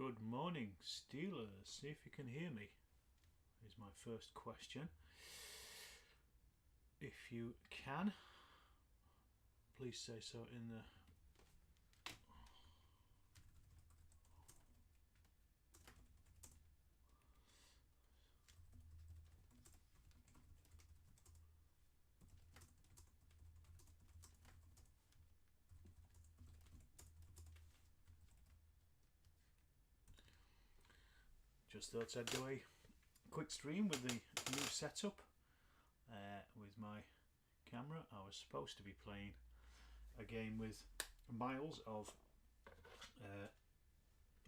Good morning, Steelers. See if you can hear me, is my first question. If you can, please say so in the... Just thought I'd do a quick stream with the new setup with my camera. I was supposed to be playing a game with Miles of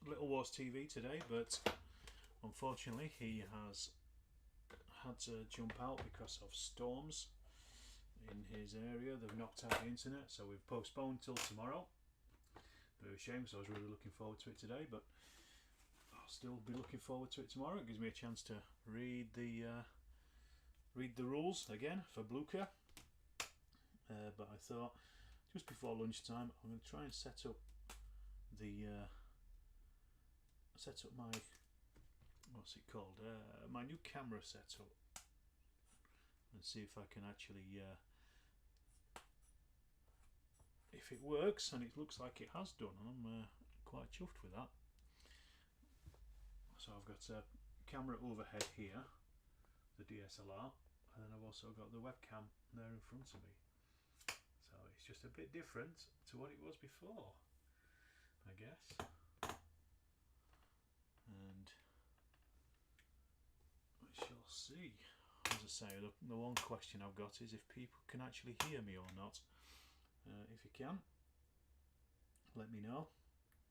Little Wars TV today, but unfortunately he has had to jump out because of storms in his area. They've knocked out the internet, so we've postponed till tomorrow. Bit of a shame, so I was really looking forward to it today, but I'll still be looking forward to it tomorrow. It gives me a chance to read the rules again for Blucher. But I thought just before lunchtime I'm going to try and set up my what's it called, my new camera setup, and see if I can actually if it works, and it looks like it has done, and I'm quite chuffed with that. So I've got a camera overhead here, the DSLR, and then I've also got the webcam there in front of me. So it's just a bit different to what it was before, I guess. And we shall see. As I say, the one question I've got is if people can actually hear me or not. If you can, let me know.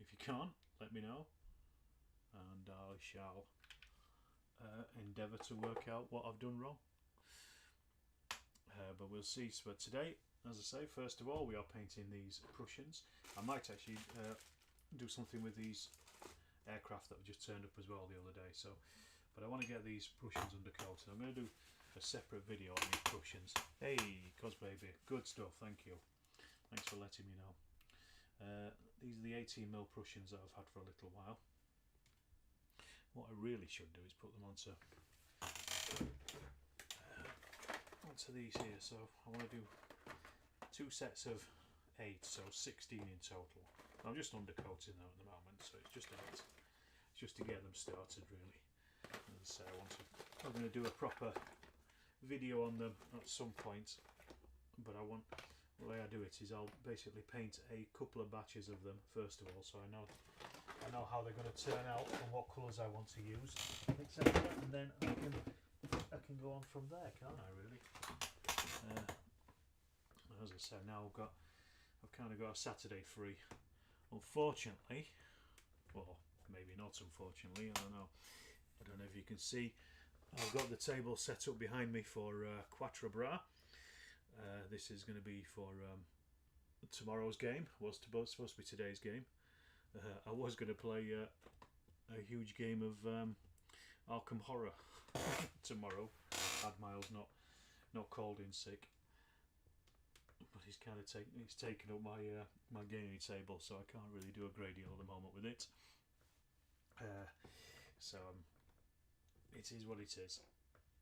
If you can't, let me know, and I shall endeavour to work out what I've done wrong. But we'll see. So today, as I say, first of all, we are painting these Prussians. I might actually do something with these aircraft that have just turned up as well the other day. So, but I want to get these Prussians undercoated. I'm going to do a separate video on these Prussians. Hey, Cos baby, good stuff. Thank you. Thanks for letting me know. These are the 18mm Prussians that I've had for a little while. What I really should do is put them onto these here. So I want to do 2 sets of 8, so 16 in total. I'm just undercoating them at the moment, so it's just to get them started really. As I say, I'm going to do a proper video on them at some point, but the way I do it is I'll basically paint a couple of batches of them first of all, so I know how they're going to turn out and what colours I want to use, etc. And then I can go on from there, can't I? Really. As I said, now I've kind of got a Saturday free. Unfortunately, well, maybe not unfortunately. I don't know if you can see. I've got the table set up behind me for Quatre Bras. This is going to be for tomorrow's game. Was supposed to be today's game. I was going to play a huge game of Arkham Horror tomorrow. Had Miles not called in sick, but he's kind of taken up my gaming table, so I can't really do a great deal at the moment with it. So it is what it is.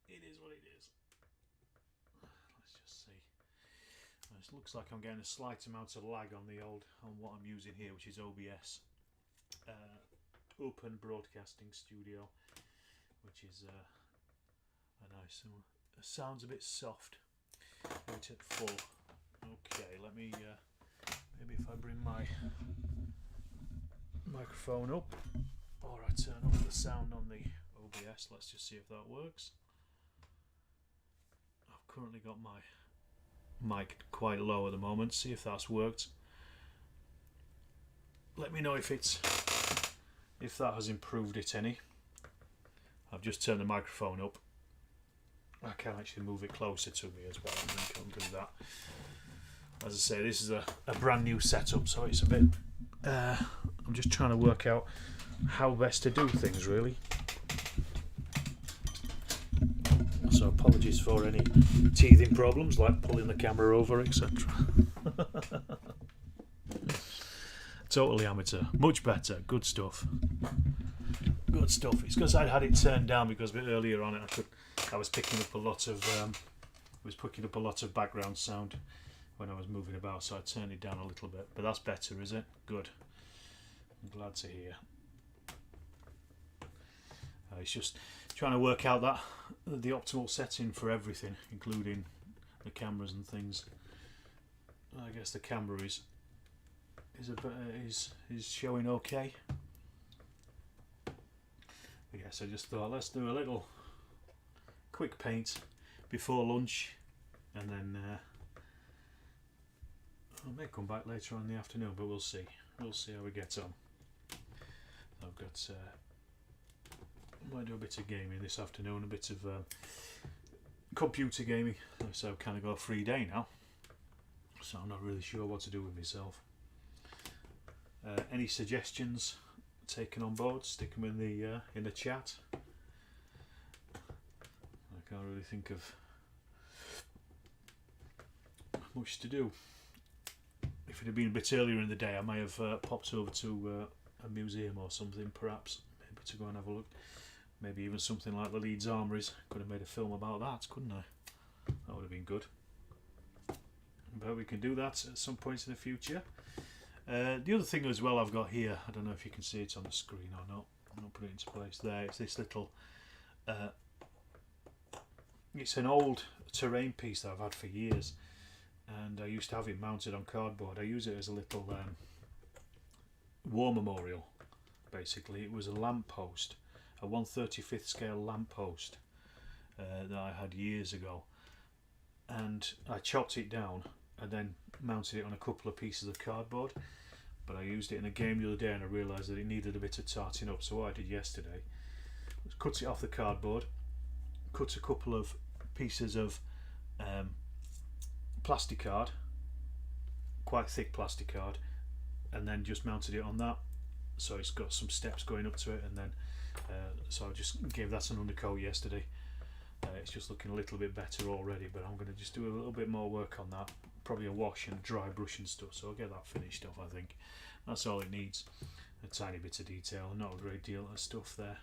It is what it is. Let's just see. It looks like I'm getting a slight amount of lag on what I'm using here, which is OBS, Open Broadcasting Studio, which is a nice one. It sounds a bit soft. Put it at full. Okay, let me maybe if I bring my microphone up, or I turn off the sound on the OBS. Let's just see if that works. I've currently got my mic quite low at the moment. See if that's worked. Let me know if that has improved it any. I've just turned the microphone up. I can actually move it closer to me as well. I think I'll do that. As I say, this is a brand new setup, so it's a bit I'm just trying to work out how best to do things really. So apologies for any teething problems like pulling the camera over, etc. Totally amateur. Much better. Good stuff. Good stuff. It's because I had it turned down because a bit earlier on it I was picking up a lot of background sound when I was moving about, so I turned it down a little bit. But that's better, is it? Good. I'm glad to hear. It's just trying to work out the optimal setting for everything, including the cameras and things. I guess the camera is showing okay. Yes, I just thought let's do a little quick paint before lunch, and then I may come back later on in the afternoon, but we'll see. We'll see how we get on. I've got I might do a bit of gaming this afternoon, a bit of computer gaming, so I've kind of got a free day now, so I'm not really sure what to do with myself. Any suggestions taken on board? Stick them in the chat. I can't really think of much to do. If it had been a bit earlier in the day, I may have popped over to a museum or something, perhaps, maybe to go and have a look. Maybe even something like the Leeds Armouries. Could have made a film about that, couldn't I? That would have been good. But we can do that at some point in the future. The other thing as well I've got here, I don't know if you can see it on the screen or not. I'm not putting it into place there. It's this little, it's an old terrain piece that I've had for years, and I used to have it mounted on cardboard. I use it as a little war memorial. Basically, it was a lamppost, a 1/35th scale lamppost that I had years ago, and I chopped it down and then mounted it on a couple of pieces of cardboard. But I used it in a game the other day and I realised that it needed a bit of tarting up, so what I did yesterday was cut it off the cardboard, cut a couple of pieces of plastic card, quite thick plastic card, and then just mounted it on that, so it's got some steps going up to it, and then so I just gave that an undercoat yesterday. It's just looking a little bit better already, but I'm going to just do a little bit more work on that, probably a wash and dry brush and stuff, so I'll get that finished off. I think that's all it needs, a tiny bit of detail, not a great deal of stuff there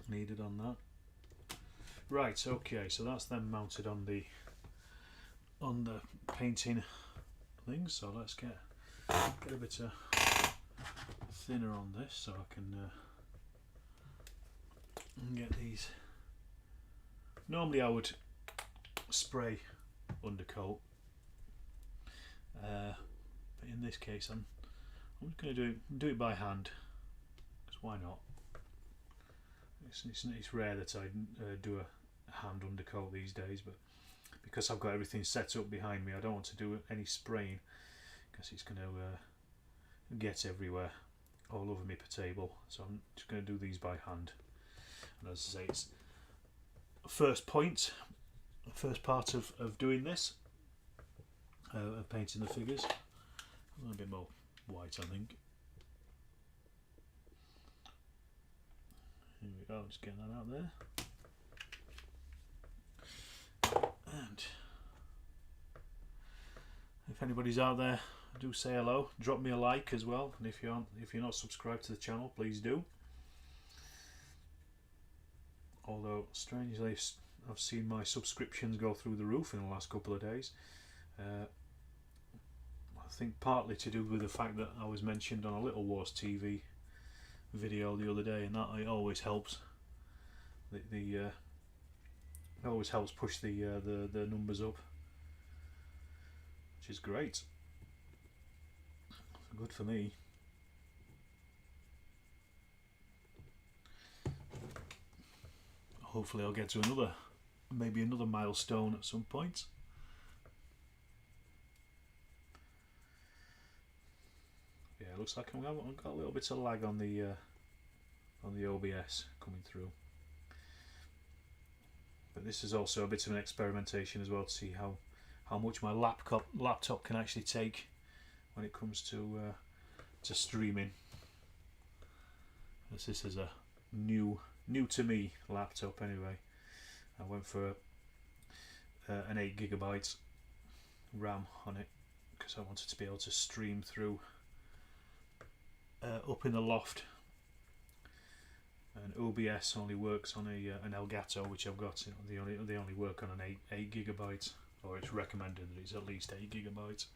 needed on that. Right, okay, so that's then mounted on the painting things, so let's get a bit of thinner on this so I can get these. Normally I would spray undercoat, but in this case I'm just going to do it by hand, because why not? It's rare that I do a hand undercoat these days, but because I've got everything set up behind me, I don't want to do any spraying, because it's going to get everywhere, all over my table. So I'm just going to do these by hand. And as I say, it's first part of doing this, of painting the figures. A little bit more white, I think. Here we go, just getting that out there. And if anybody's out there, do say hello. Drop me a like as well, and if you're not subscribed to the channel, please do. Although strangely, I've seen my subscriptions go through the roof in the last couple of days. I think partly to do with the fact that I was mentioned on a Little Wars TV video the other day, and that it always helps. It always helps push the numbers up, which is great. Good for me. Hopefully I'll get to maybe another milestone at some point. Yeah, it looks like I've got a little bit of lag on the OBS coming through. But this is also a bit of an experimentation as well, to see how much my laptop can actually take when it comes to streaming. As this is a new to me laptop anyway. I went for an 8GB RAM on it because I wanted to be able to stream through up in the loft and OBS only works on an Elgato, which I've got. They only work on an 8 gigabyte, or it's recommended that it's at least 8 gigabytes.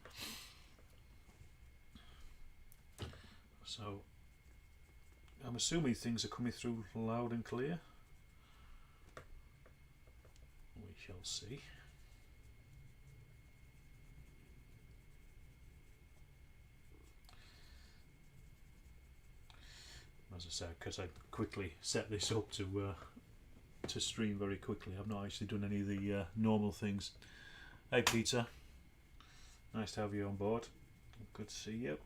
So I'm assuming things are coming through loud and clear. We shall see. As I said, because I quickly set this up to stream very quickly, I've not actually done any of the normal things. Hey Peter, nice to have you on board. Good to see you.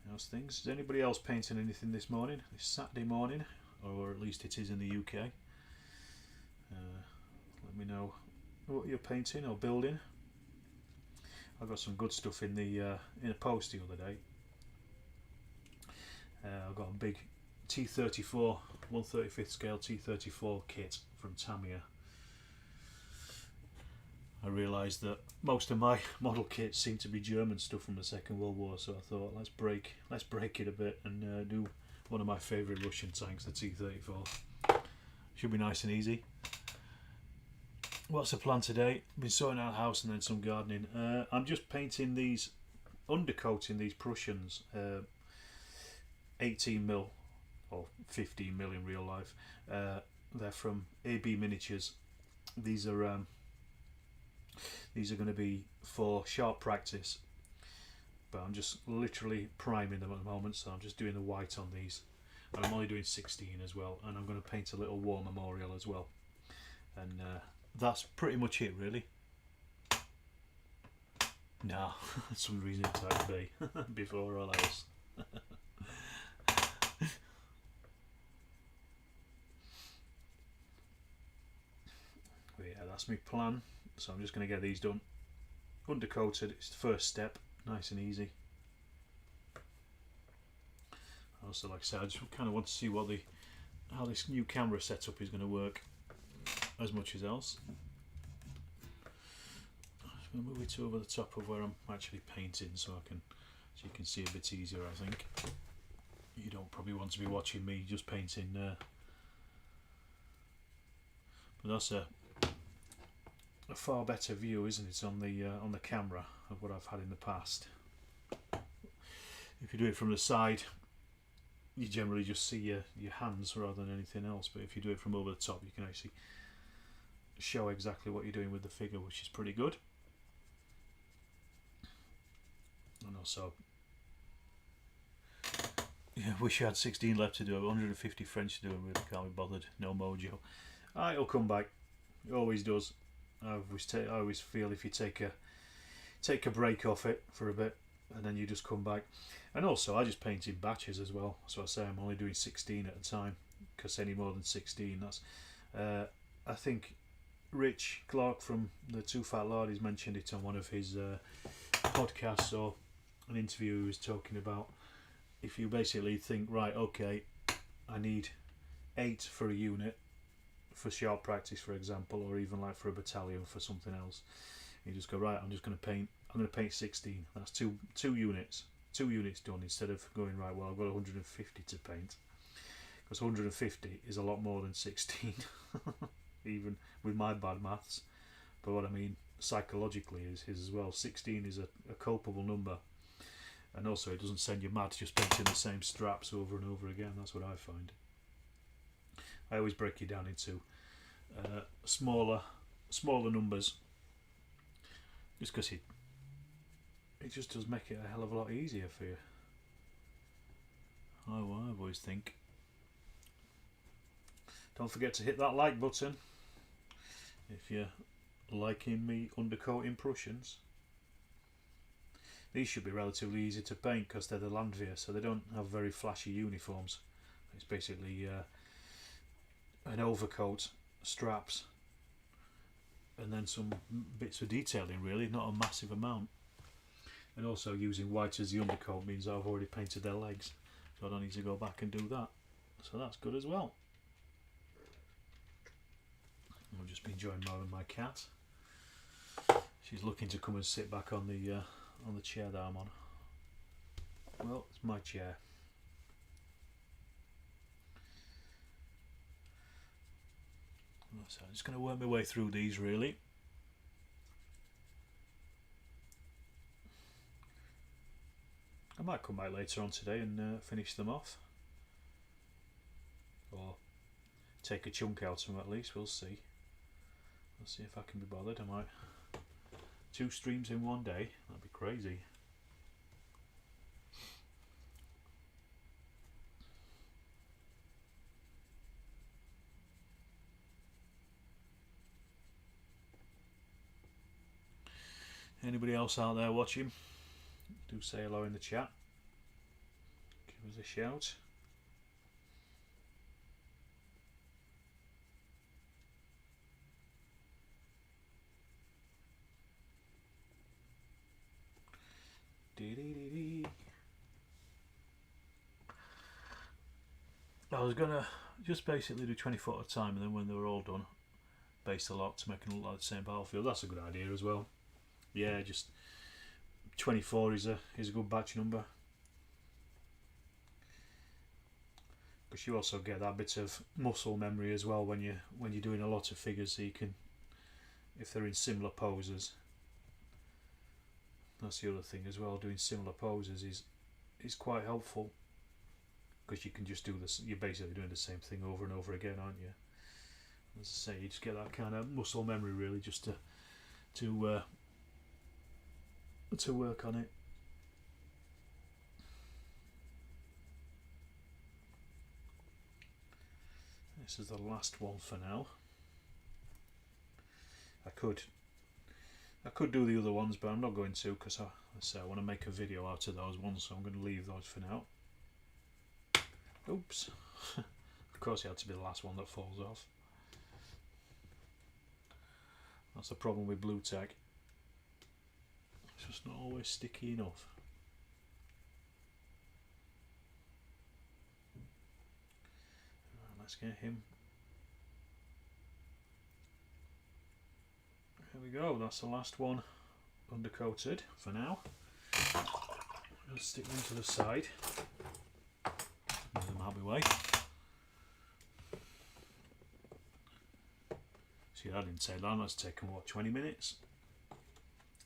How's things? Is anybody else painting anything this morning? It's Saturday morning, or at least it is in the UK. Let me know what you're painting or building. I got some good stuff in a post the other day. I've got a big T34 1/35th scale T34 kit from Tamiya. I realised that most of my model kits seem to be German stuff from the Second World War, so I thought let's break it a bit and do one of my favourite Russian tanks, the T34. Should be nice and easy. What's the plan today? Been sorting out the house and then some gardening. I'm just painting these, undercoating these Prussians, 18mm or 15mm in real life. They're from AB Miniatures. These are going to be for sharp practice, but I'm just literally priming them at the moment, so I'm just doing the white on these, and I'm only doing 16 as well, and I'm going to paint a little war memorial as well, and that's pretty much it really. Nah, some reason it's type B before all else. But yeah, that's my plan. So I'm just going to get these done. Undercoated, it's the first step, nice and easy. Also, like I said, I just kind of want to see what how this new camera setup is going to work as much as else. I'm going to move it over the top of where I'm actually painting, so you can see a bit easier. I think you don't probably want to be watching me just painting, but that's a far better view, isn't it, on the camera of what I've had in the past. If you do it from the side, you generally just see your hands rather than anything else, but if you do it from over the top, you can actually show exactly what you're doing with the figure, which is pretty good. And also, yeah, wish I had 16 left to do, 150 French to do, and really can't be bothered, no mojo. It'll come back, it always does. I always feel if you take a break off it for a bit and then you just come back. And also I just paint in batches as well, so I say I'm only doing 16 at a time, because any more than 16, that's I think Rich Clark from the Two Fat Lardies mentioned it on one of his podcasts or an interview. He was talking about, if you basically think, right, okay, I need 8 for a unit for sharp practice, for example, or even like for a battalion for something else, you just go, right, I'm going to paint 16. That's two units done, instead of going, right, well, I've got 150 to paint, because 150 is a lot more than 16 even with my bad maths. But what I mean psychologically is as well, 16 is a culpable number, and also it doesn't send you mad just painting the same straps over and over again. That's what I find. I always break it down into smaller numbers, just because it just does make it a hell of a lot easier for you. I always think. Don't forget to hit that like button if you're liking me undercoating Prussians. These should be relatively easy to paint because they're the Landwehr, so they don't have very flashy uniforms. It's basically an overcoat, straps, and then some bits of detailing, really, not a massive amount. And also using white as the undercoat means I've already painted their legs, so I don't need to go back and do that. So that's good as well. I've just been enjoying my cat. She's looking to come and sit back on the chair that I'm on. Well, it's my chair. So I'm just going to work my way through these really. I might come back later on today and finish them off, or take a chunk out of them at least. We'll see. We'll see if I can be bothered. I might 2 streams in one day. That'd be crazy. Anybody else out there watching? Do say hello in the chat. Give us a shout. I was gonna just basically do 24 at a time, and then when they were all done, base the lot to make them look like the same battlefield. That's a good idea as well. Yeah, just 24 is a good batch number, because you also get that bit of muscle memory as well when you're doing a lot of figures, so you can, if they're in similar poses. That's the other thing as well. Doing similar poses is quite helpful, because you can just do this. You're basically doing the same thing over and over again, aren't you? As I say, you just get that kind of muscle memory really, just to work on it. This is the last one for now. I could do the other ones, but I'm not going to, because I want to make a video out of those ones, so I'm going to leave those for now. Oops. Of course it had to be the last one that falls off. That's the problem with blue tack. It's just not always sticky enough. Let's get him. There we go, that's the last one undercoated for now. I'm going to stick them to the side. Move them out of my way. See, I didn't say that, that's taken what, 20 minutes?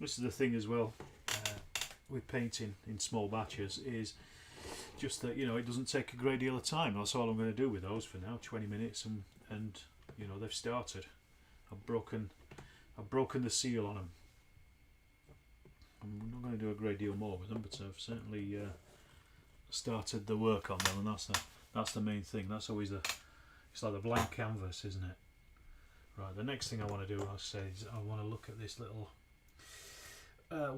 This is the thing as well with painting in small batches, is just that, you know, it doesn't take a great deal of time. That's all I'm going to do with those for now, 20 minutes, and you know, they've started. I've broken the seal on them. I'm not going to do a great deal more with them, but I've certainly started the work on them, and that's the main thing. That's always it's like the blank canvas, isn't it? Right, the next thing I want to do, is I want to look at this little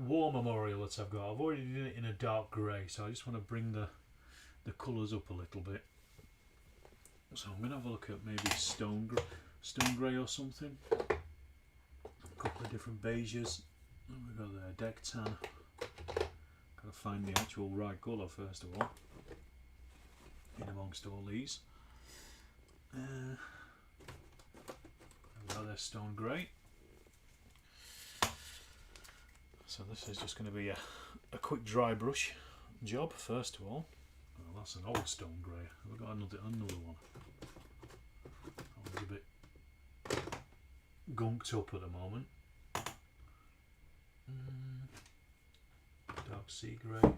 war memorial that I've got. I've already done it in a dark grey, so I just want to bring the colours up a little bit. So I'm going to have a look at maybe stone grey or something. A couple of different beiges. Oh, we've got the deck tan. Got to find the actual right colour first of all, in amongst all these. We've got their stone grey. So this is just going to be a quick dry brush job first of all. Oh, that's an old stone grey. We've got another one. That one's a bit gunked up at the moment. Dark sea grey.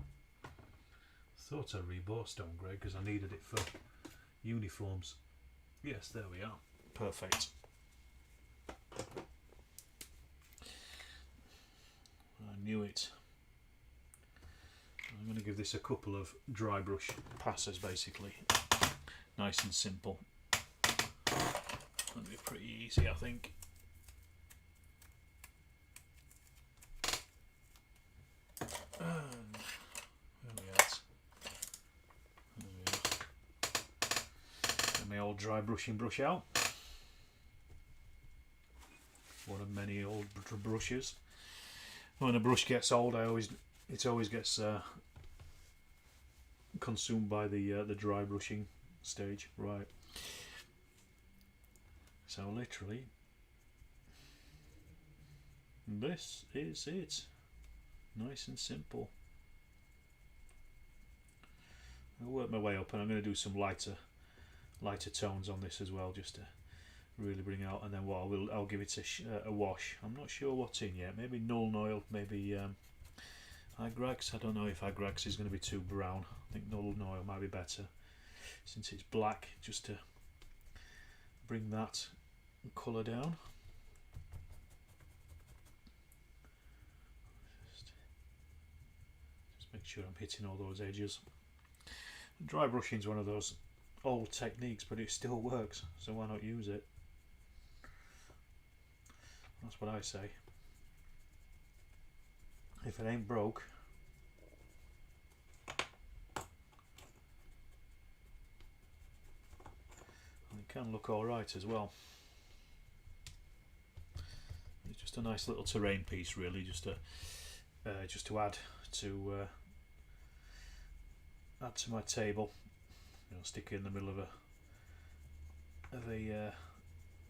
Thought I rebought stone grey because I needed it for uniforms. Yes, there we are. Perfect. I knew it. I'm going to give this a couple of dry brush passes, basically. Nice and simple. That'll be pretty easy, I think. And where are we at? There we are. And my old dry brushing brush out. One of many old brushes. When a brush gets old, it always gets consumed by the dry brushing stage. Right. So literally, this is it. Nice and simple. I'll work my way up, and I'm going to do some lighter tones on this as well, just to really bring out. And then what I'll give it a wash. I'm not sure what's in yet. Maybe Nuln Oil, maybe Agrax. I don't know if Agrax is going to be too brown. I think Nuln Oil might be better since it's black, just to bring that colour down. Just make sure I'm hitting all those edges. Dry brushing is one of those old techniques, but it still works, so why not use it? That's what I say. If it ain't broke, it can look alright as well. It's just a nice little terrain piece, really, just to add to my table. You know, stick it in the middle of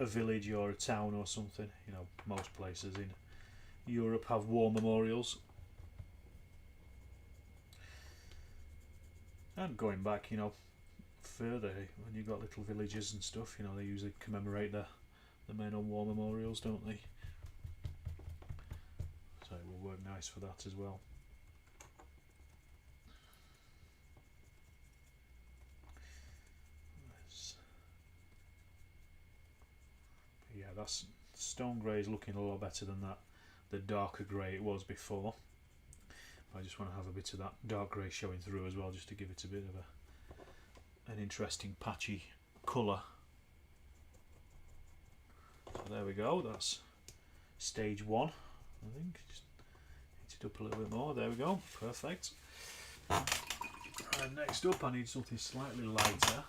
a village or a town or something. You know, most places in Europe have war memorials. And going back, you know, further, when you've got little villages and stuff, you know, they usually commemorate the men on war memorials, don't they? So it will work nice for that as well. Yeah, that's stone grey is looking a lot better than the darker grey it was before. I just want to have a bit of that dark grey showing through as well, just to give it a bit of an interesting patchy colour. So there we go, that's stage 1, I think. Just hit it up a little bit more, there we go, perfect. And next up I need something slightly lighter.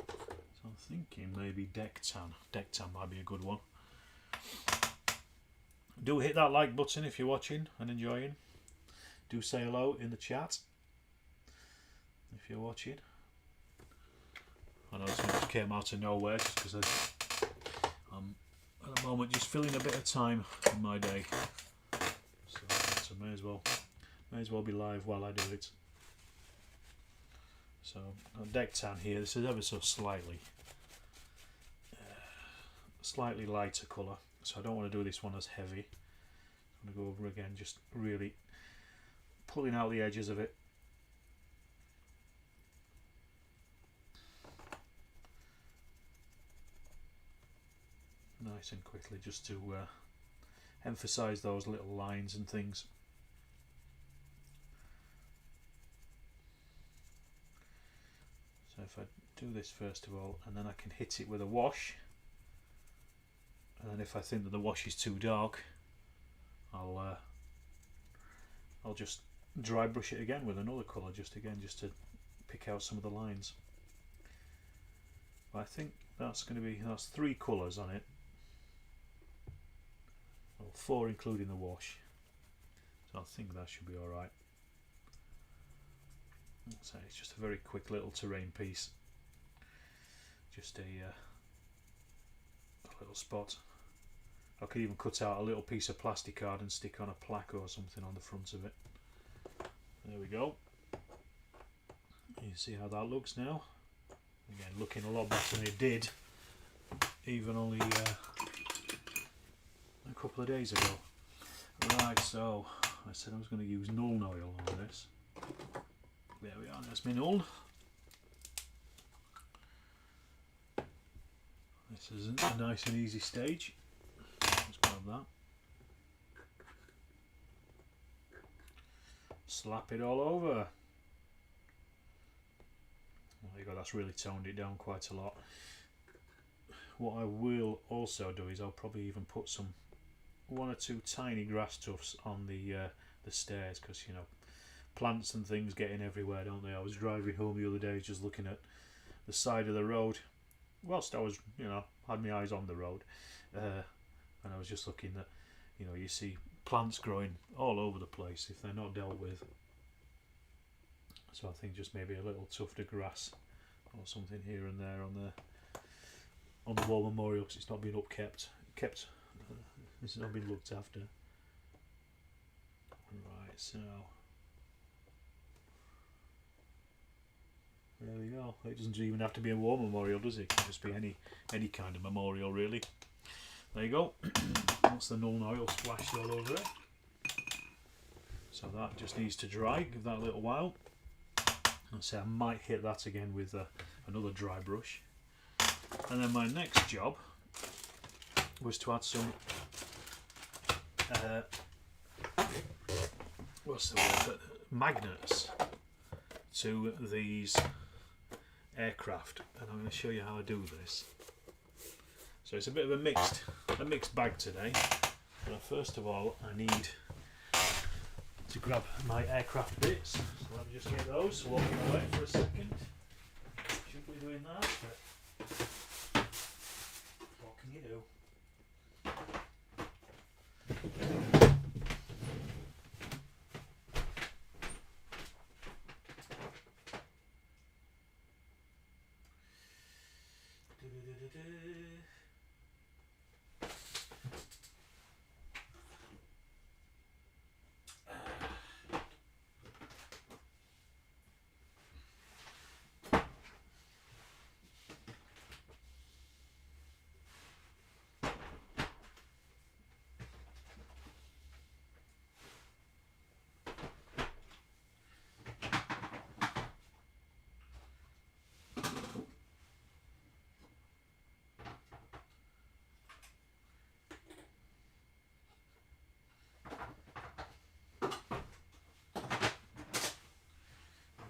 So I'm thinking maybe deck tan. Deck tan might be a good one. Do hit that like button if you're watching and enjoying. Do say hello in the chat if you're watching. I know this one just came out of nowhere just because I'm at the moment just filling a bit of time in my day. So may as well be live while I do it. So deck tan here. This is ever so slightly lighter colour. So I don't want to do this one as heavy. I'm going to go over again, just really pulling out the edges of it. Nice and quickly, just to emphasise those little lines and things. So if I do this first of all, and then I can hit it with a wash, and then if I think that the wash is too dark, I'll just dry brush it again with another colour, just to pick out some of the lines. But I think that's 3 colours on it, well, 4 including the wash, so I think that should be alright. So it's just a very quick little terrain piece, just a little spot. I could even cut out a little piece of plastic card and stick on a plaque or something on the front of it. There we go. You see how that looks now? Again, looking a lot better than it did even only a couple of days ago. Right, so I said I was going to use Nuln Oil on this. There we are, there's my Nuln. This is a nice and easy stage. Just grab that. Slap it all over. There you go, that's really toned it down quite a lot. What I will also do is I'll probably even put 1 or 2 tiny grass tufts on the stairs, because, you know, plants and things get in everywhere, don't they? I was driving home the other day just looking at the side of the road whilst I was, you know, had my eyes on the road, and I was just looking at, you know, you see plants growing all over the place if they're not dealt with. So I think just maybe a little tuft of grass or something here and there on the war memorial, because it's not been it's not been looked after. Right, so There we go. It doesn't even have to be a war memorial, does it? It can just be any kind of memorial, really. There you go. That's the Nuln oil splashed all over it. So that just needs to dry. Give that a little while. I'll say I might hit that again with another dry brush. And then my next job was to add some what's the word? Magnets to these aircraft, and I'm going to show you how I do this. So it's a bit of a mixed bag today. But first of all, I need to grab my aircraft bits. So let me just get those. Walking away for a second. Shouldn't be doing that, but what can you do?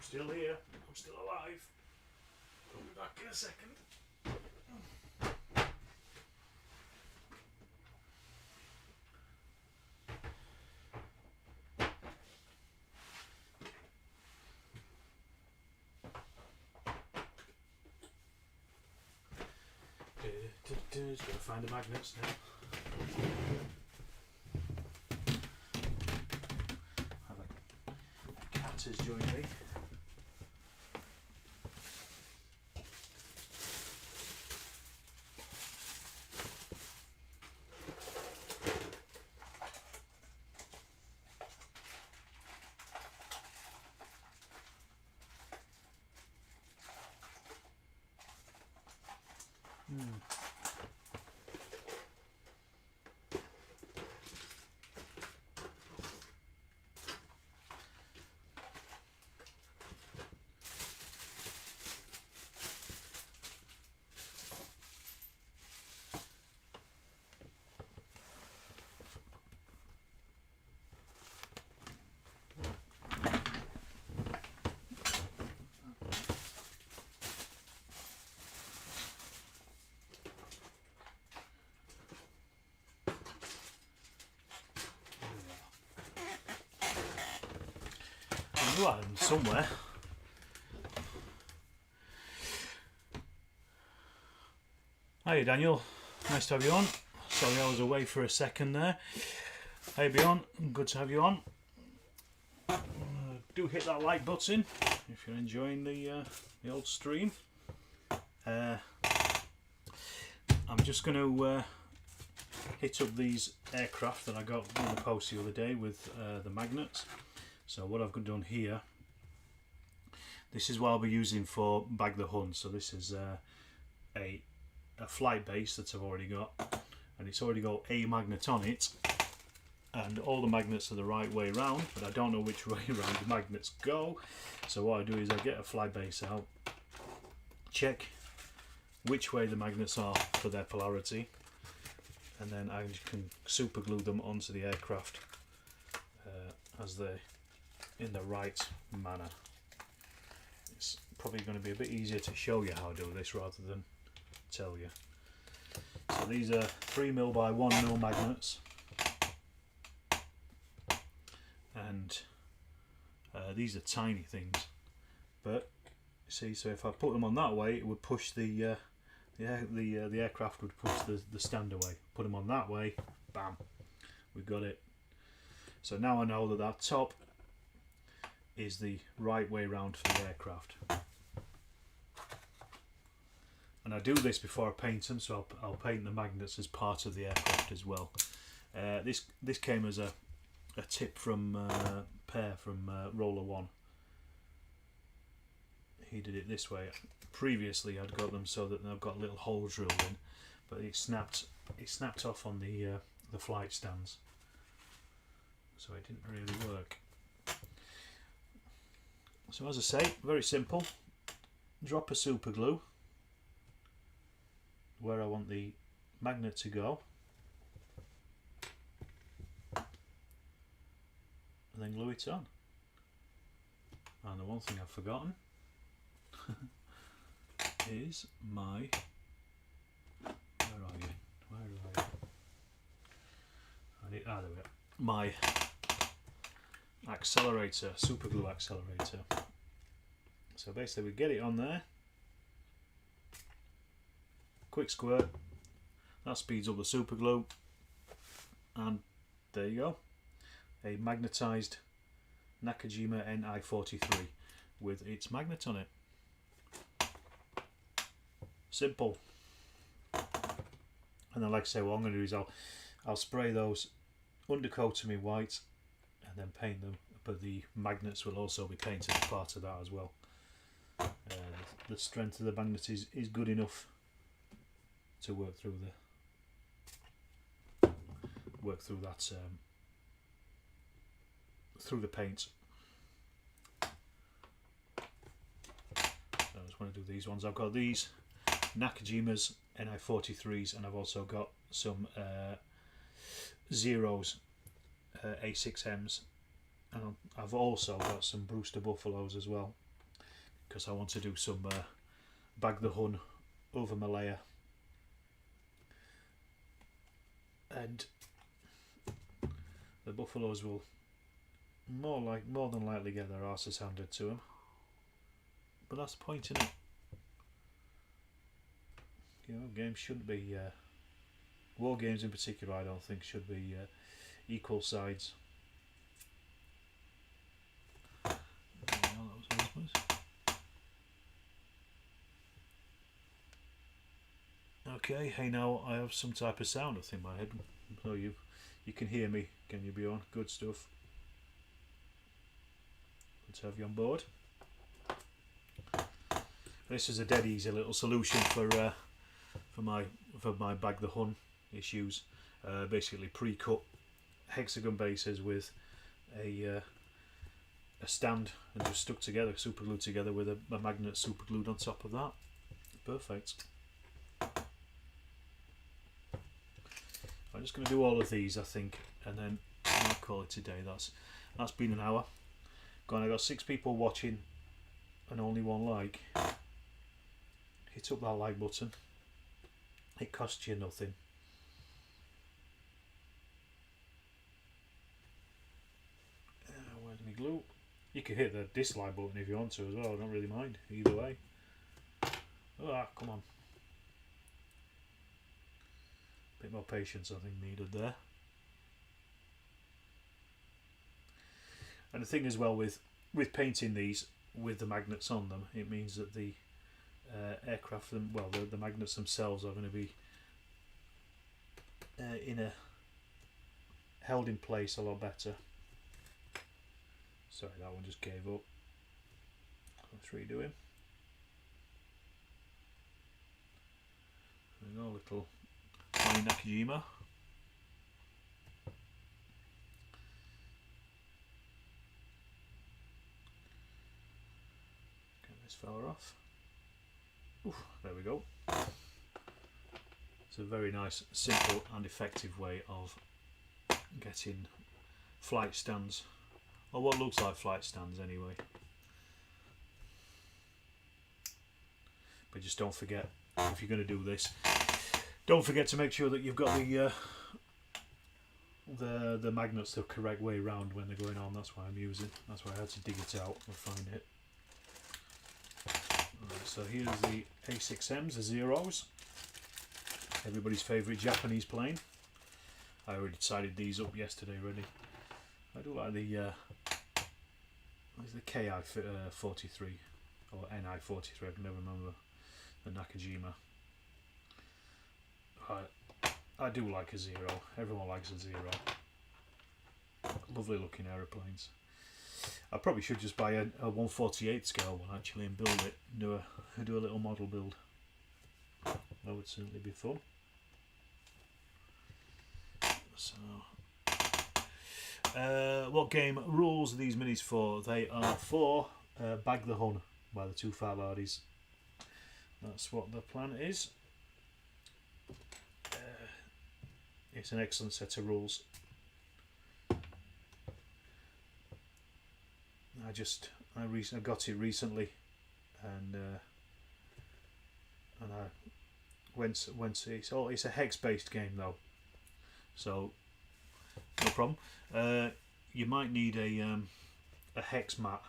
Still here, I'm still alive. I'll be back in a second. Just gotta find the magnets now. A cat has joined me. I had them somewhere. Hi Daniel, nice to have you on. Sorry I was away for a second there. Hey Bjorn, good to have you on. Do hit that like button if you're enjoying the old stream. I'm just going to hit up these aircraft that I got in the post the other day with the magnets. So what I've done here, this is what I'll be using for Bag the Hun. So this is a flight base that I've already got, and it's already got a magnet on it, and all the magnets are the right way round, but I don't know which way around the magnets go. So what I do is I get a flight base out, check which way the magnets are for their polarity, and then I can super glue them onto the aircraft as they're in the right manner. It's probably going to be a bit easier to show you how I do this rather than tell you. So these are 3mm by 1mm magnets, and these are tiny things, but see, so if I put them on that way, it would push the aircraft would push the stand away. Put them on that way, bam, we've got it. So now I know that that top is the right way round for the aircraft. And I do this before I paint them, so I'll paint the magnets as part of the aircraft as well. This came as a tip from Pear from Roller One. he did it this way. Previously I'd got them so that they've got little holes drilled in, but it snapped off on the flight stands, so it didn't really work. So as I say, very simple. Drop a super glue where I want the magnet to go, and then glue it on. And the one thing I've forgotten is my, where are you? There we are. My accelerator, super glue accelerator. So basically we get it on there, quick squirt, that speeds up the super glue, and there you go, a magnetized Nakajima NI43 with its magnet on it. Simple. And then, like I say, what I'm going to do is I'll spray those undercoat them in white and then paint them, but the magnets will also be painted as part of that as well. The strength of the magnet is good enough to work through that through the paint. So I just want to do these ones. I've got these Nakajimas NI43s, and I've also got some Zeros A6Ms, and I've also got some Brewster Buffaloes as well, because I want to do some bag the hun over Malaya, and the Buffaloes will more than likely get their arses handed to them, but that's the point, isn't it? You know, games shouldn't be war games in particular, I don't think, should be equal sides. Okay, hey, now I have some type of sound in my head. So you can hear me, can you, Bjorn? Good stuff. Let's have you on board. This is a dead easy little solution for my bag the hun issues. Basically pre-cut hexagon bases with a stand and just stuck together, super glued together with a magnet super glued on top of that. Perfect. I'm just going to do all of these, I think, and then I'll call it a day. That's been an hour. I got 6 people watching and only 1 like. Hit up that like button. It costs you nothing. Where's my glue? You can hit the dislike button if you want to as well. I don't really mind either way. Ah, come on. Bit more patience, I think, needed there. And the thing as well with painting these with the magnets on them, it means that the aircraft, the magnets themselves are going to be held in place a lot better. Sorry, that one just gave up. Let's redo him. There we go, little tiny Nakajima. Get this fella off. Oof, there we go. It's a very nice, simple and effective way of getting flight stands, or what looks like flight stands anyway. But just don't forget, if you're going to do this, don't forget to make sure that you've got the magnets the correct way round when they're going on. That's why I'm using. That's why I had to dig it out and find it. Right, so here's the A6Ms, the Zeros. Everybody's favourite Japanese plane. I already decided these up yesterday already. I do like the KI-43 or NI-43, I can never remember, the Nakajima. I do like a Zero. Everyone likes a Zero. Lovely looking aeroplanes. I probably should just buy a 1/48 scale one actually and build it, do a little model build. That would certainly be fun. So, what game rules are these minis for? They are for Bag the Hun by the Two Fat Lardies. That's what the plan is. It's an excellent set of rules. I got it recently, and I went. It's a hex based game though, so no problem. You might need a hex mat,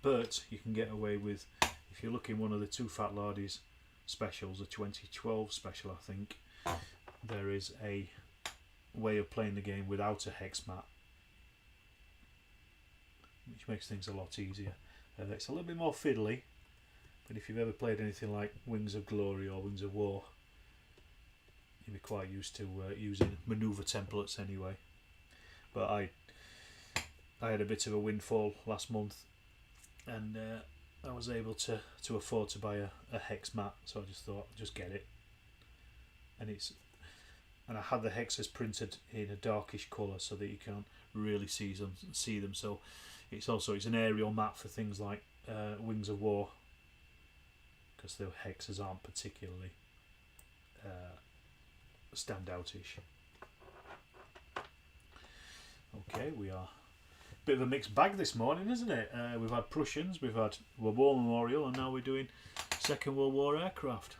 but you can get away with, if you look in one of the Two Fat Lardies specials, a 2012 special I think, there is a way of playing the game without a hex mat, which makes things a lot easier. It's a little bit more fiddly, but if you've ever played anything like Wings of Glory or Wings of War, you'll be quite used to using manoeuvre templates anyway. But I had a bit of a windfall last month, and I was able to afford to buy a hex mat, so I just thought, just get it. And I had the hexes printed in a darkish colour so that you can't really see them. So it's an aerial mat for things like Wings of War, because the hexes aren't particularly standoutish. Okay, we are a bit of a mixed bag this morning, isn't it? We've had Prussians, we've had World War Memorial, and now we're doing Second World War aircraft.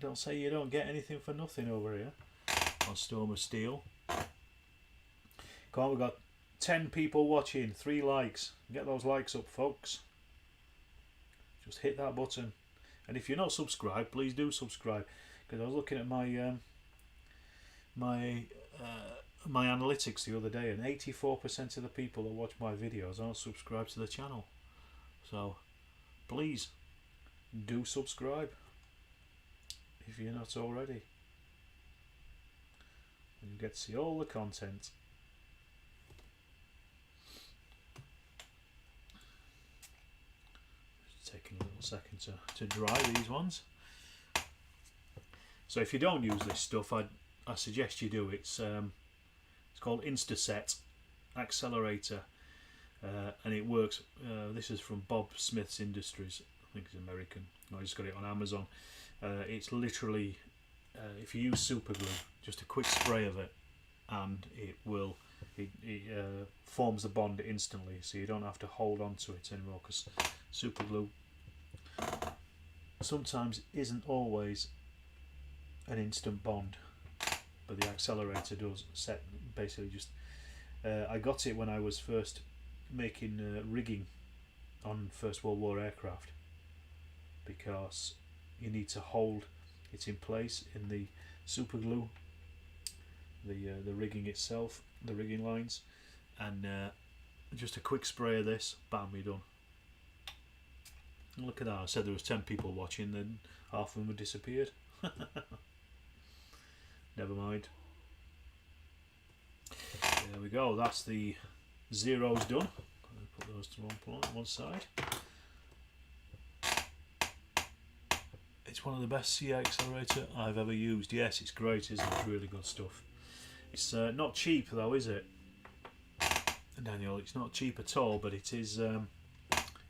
Don't say you don't get anything for nothing over here on Storm of Steel. Come on, we've got 10 people watching, 3 likes. Get those likes up, folks. Just hit that button. And if you're not subscribed, please do subscribe. Because I was looking at my my analytics the other day, and 84% of the people that watch my videos aren't subscribed to the channel. So please do subscribe if you're not already, and you get to see all the content. Just taking a little second to dry these ones. So if you don't use this stuff, I suggest you do. It's called Instaset Accelerator, and it works. This is from Bob Smith's Industries. I think it's American. I just got it on Amazon. It's literally, if you use super glue, just a quick spray of it, and it forms the bond instantly, so you don't have to hold on to it anymore, because super glue sometimes isn't always an instant bond, but the accelerator does. Basically just I got it when I was first making rigging on First World War aircraft, because you need to hold it in place in the super glue, the rigging itself, the rigging lines, and just a quick spray of this, bam, you're done. And look at that, I said there was 10 people watching, then half of them had disappeared. Never mind. There we go, that's the zeros done. I'll put those to one side. It's one of the best CA accelerator I've ever used. Yes, it's great, isn't it? It's really good stuff. It's not cheap though, is it, Daniel? It's not cheap at all, but it is.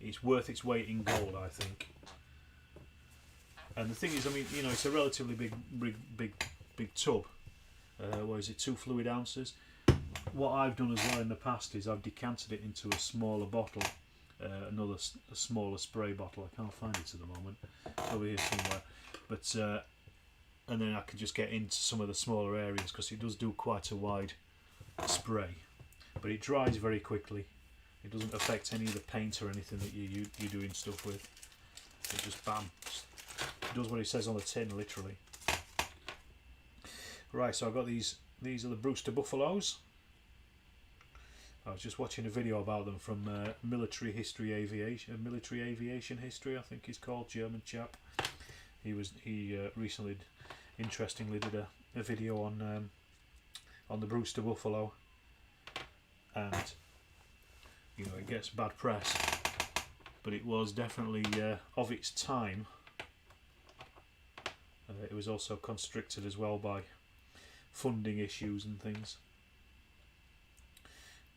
It's worth its weight in gold, I think. And the thing is, I mean, you know, it's a relatively big tub. What is it? 2 fluid ounces. What I've done as well in the past is I've decanted it into a smaller bottle, a smaller spray bottle. I can't find it at the moment. It's over here somewhere. But and then I can just get into some of the smaller areas, because it does do quite a wide spray. But it dries very quickly. It doesn't affect any of the paint or anything that you're doing stuff with. It just bam, it does what it says on the tin, literally. Right, so I've got these. These are the Brewster Buffaloes. I was just watching a video about them from military aviation history, I think he's called, German chap. He recently, interestingly, did a video on the Brewster Buffalo, and you know, it gets bad press, but it was definitely of its time. It was also constricted as well by funding issues and things.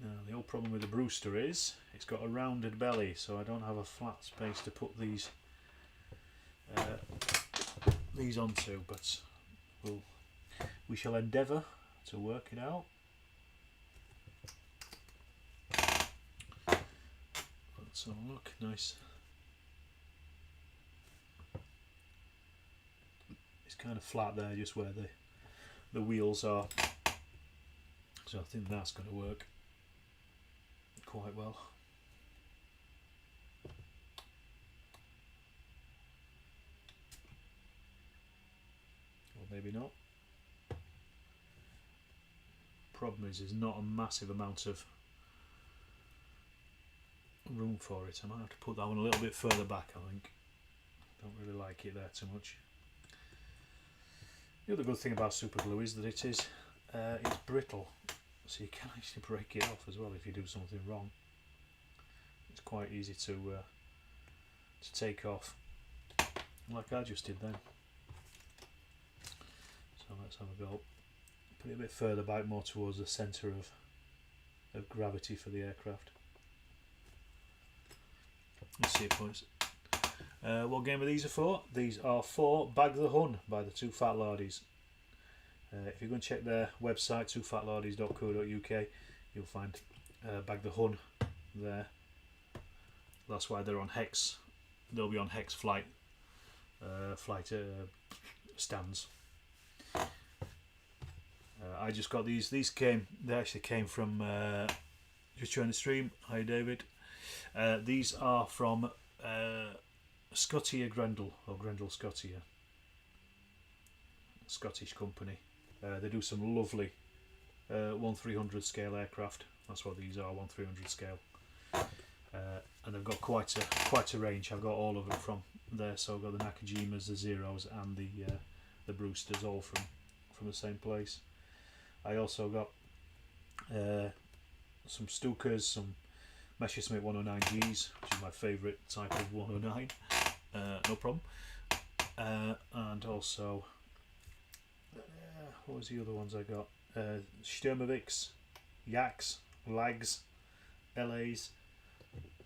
Now the old problem with the Brewster is it's got a rounded belly, so I don't have a flat space to put these onto, but we shall endeavour to work it out. Let's have a look. Nice. It's kind of flat there, just where the wheels are, so I think that's going to work quite well. Or maybe not. Problem is, there's not a massive amount of room for it. I might have to put that one a little bit further back, I think. Don't really like it there too much. The other good thing about super glue is that it's brittle, so you can actually break it off as well if you do something wrong. It's quite easy to take off, like I just did then. So let's have a go. Put it a bit further back, more towards the centre of gravity for the aircraft. Let's see, boys. What game are these for? These are for Bag the Hun by the Two Fat Lardies. If you go and check their website, twofatlardies.co.uk, you'll find Bag the Hun there. That's why they're on Hex. They'll be on Hex flight stands. I just got these. They actually came from just joined the stream. Hi David. These are from Scottier Grendel, or Grendel Scottier, Scottish company. They do some lovely 1/300 scale aircraft. That's what these are, 1/300 scale. And they've got quite a range. I've got all of them from there. So I've got the Nakajimas, the Zeros, and the Brewsters, all from the same place. I also got some Stukas, some Messerschmitt 109Gs, which is my favourite type of 109. No problem. And also, what was the other ones I got? Sturmovix, Yaks, Lags, LAs,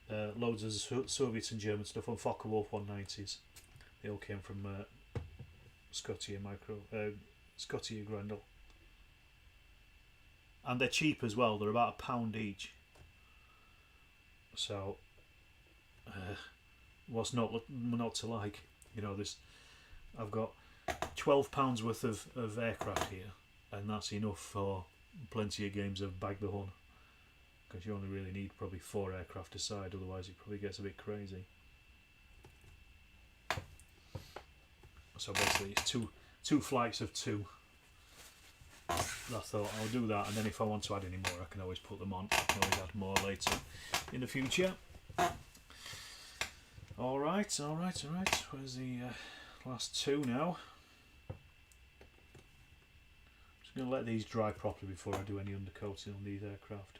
loads of Soviet and German stuff on Focke-Wulf 190s. They all came from Scottier Grendel. And they're cheap as well. They're about £1 each. So, what's not to like? You know, I've got £12 worth of aircraft here, and that's enough for plenty of games of Bag the Hun, because you only really need probably 4 aircraft a side, otherwise it probably gets a bit crazy. So basically it's two flights of 2. I thought I'll do that, and then if I want to add any more I can always put them on. I can always add more later in the future. Alright. Where's the last 2 now? I'm just going to let these dry properly before I do any undercoating on these aircraft.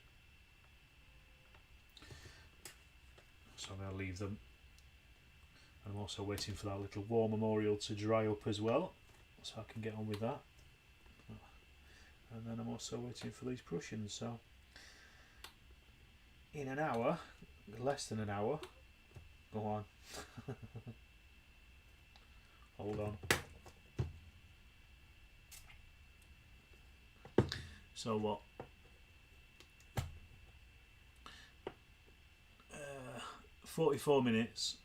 So I'm going to leave them. I'm also waiting for that little war memorial to dry up as well, so I can get on with that. And then I'm also waiting for these Prussians, so in an hour, less than an hour, go on, hold on. So what? 44 minutes.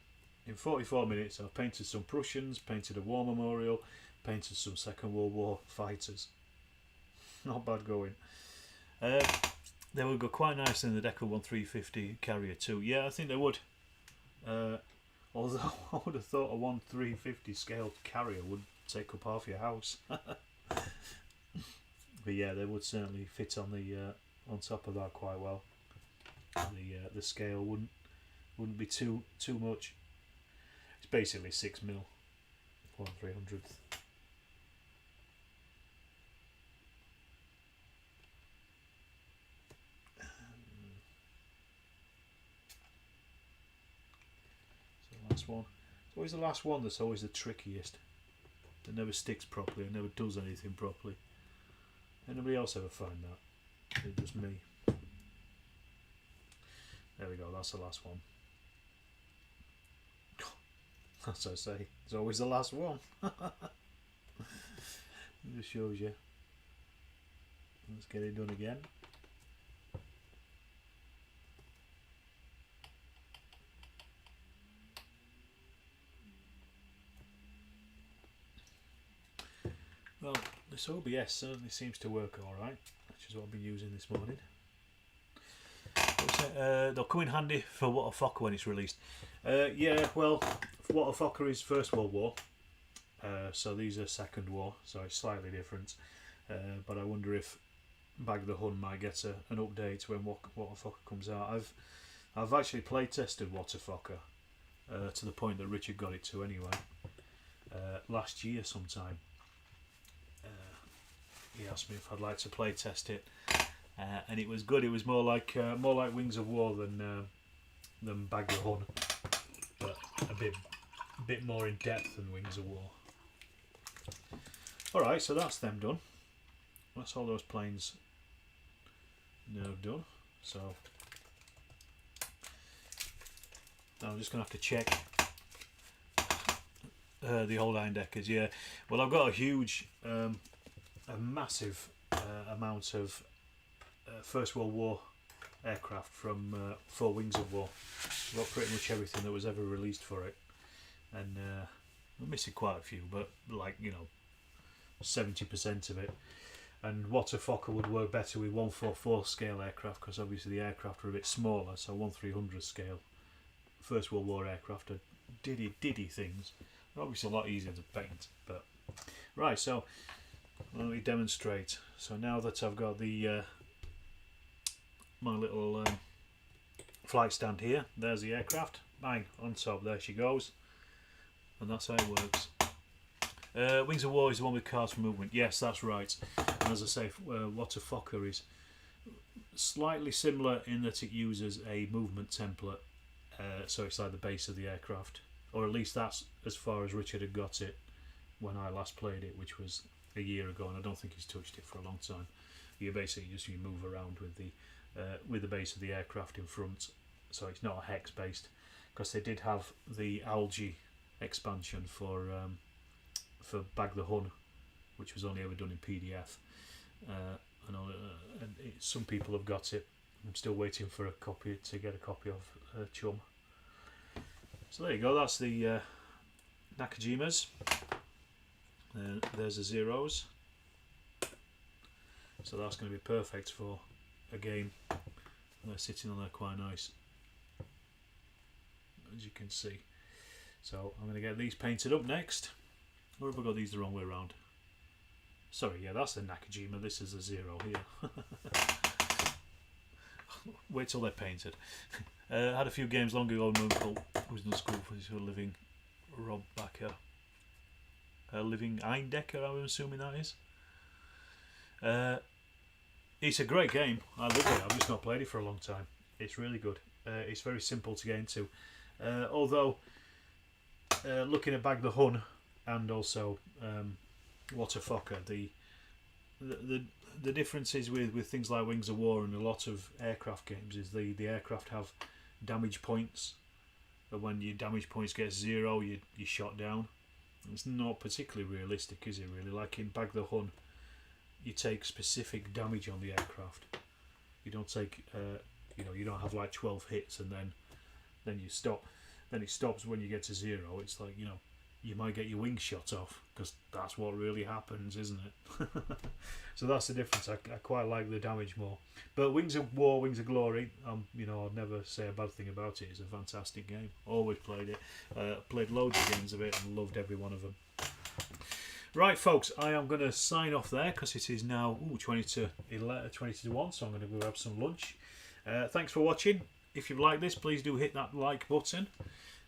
In 44 minutes I've painted some Prussians, painted a war memorial, painted some Second World War fighters. Not bad going. They would go quite nice in the Decker 1350 carrier too. Yeah, I think they would. Although I would have thought a 1350 scale carrier would take up half your house. But yeah, they would certainly fit on the on top of that quite well. The scale wouldn't be too much. It's basically 6mm, 1/300th. last one. It's always the last one that's always the trickiest. It never sticks properly, it never does anything properly. Anybody else ever find that? It's just me. There we go, that's the last one. That's what I say, it's always the last one. It just shows you. Let's get it done again. Well, this OBS certainly seems to work alright, which is what I've been using this morning. They'll come in handy for What a Focker when it's released. Yeah, well, What a Focker is First World War, so these are Second War, so it's slightly different. But I wonder if Bag the Hun might get an update when What a Focker comes out. I've actually play tested What a Focker to the point that Richard got it to anyway. Last year sometime. He asked me if I'd like to play test it, and it was good. It was more like Wings of War than Bag the Hun, but a bit more in depth than Wings of War. All right, so that's them done. That's all those planes now done. So now I'm just gonna have to check the old Eindeckers. Yeah, well, I've got a massive amount of First World War aircraft from 4 Wings of War. I've got pretty much everything that was ever released for it, and I'm missing quite a few, but like 70% of it. And What a Focker would work better with 144 scale aircraft, because obviously the aircraft are a bit smaller, so 1/300 scale First World War aircraft are diddy things. They're obviously a lot easier to paint, but right, so let me demonstrate. So now that I've got the my little flight stand here, there's the aircraft, bang, on top, there she goes, and that's how it works. Wings of War is the one with cars for movement. Yes, that's right. And as I say, What a Focker is slightly similar in that it uses a movement template, so it's like the base of the aircraft, or at least that's as far as Richard had got it when I last played it, which was a year ago, and I don't think he's touched it for a long time. You basically just move around with the base of the aircraft in front, so it's not a hex based, because they did have the algae expansion for Bag the Hun, which was only ever done in PDF, and some people have got it. I'm still waiting for to get a copy of Chum. So there you go, that's the Nakajimas. There's the zeros, so that's going to be perfect for a game. They're sitting on there quite nice, as you can see. So I'm going to get these painted up next. Or have I got these the wrong way around? Sorry, yeah, that's the Nakajima, this is a zero here. Wait till they're painted. Had a few games long ago in Moonful, who was in school for this living Rob Backer. Living Eindecker, I'm assuming that is. It's a great game. I love it. I've just not played it for a long time. It's really good. It's very simple to get into. Although, looking at Bag the Hun and also What a Focker, the differences with things like Wings of War and a lot of aircraft games is the aircraft have damage points. And when your damage points get 0, you're shot down. It's not particularly realistic, is it really? Like in Bag the Hun, you take specific damage on the aircraft. You don't take, you don't have like 12 hits and then you stop. Then it stops when you get to 0. It's like, you might get your wings shot off, because that's what really happens, isn't it? So that's the difference. I quite like the damage more. But Wings of War, Wings of Glory, I'd never say a bad thing about it. It's a fantastic game. Always played it. Played loads of games of it and loved every one of them. Right, folks, I am going to sign off there, because it is now 20 to 1, so I'm going to go have some lunch. Thanks for watching. If you've liked this, please do hit that like button.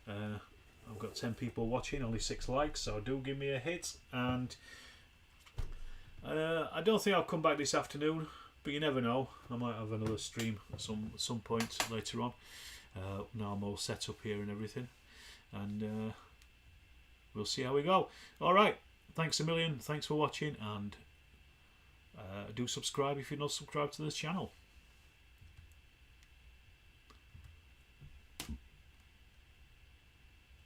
I've got 10 people watching, only 6 likes, so do give me a hit. And I don't think I'll come back this afternoon, but you never know. I might have another stream at some point later on. Now I'm all set up here and everything. and we'll see how we go. Alright, thanks a million, thanks for watching, and do subscribe if you're not subscribed to this channel.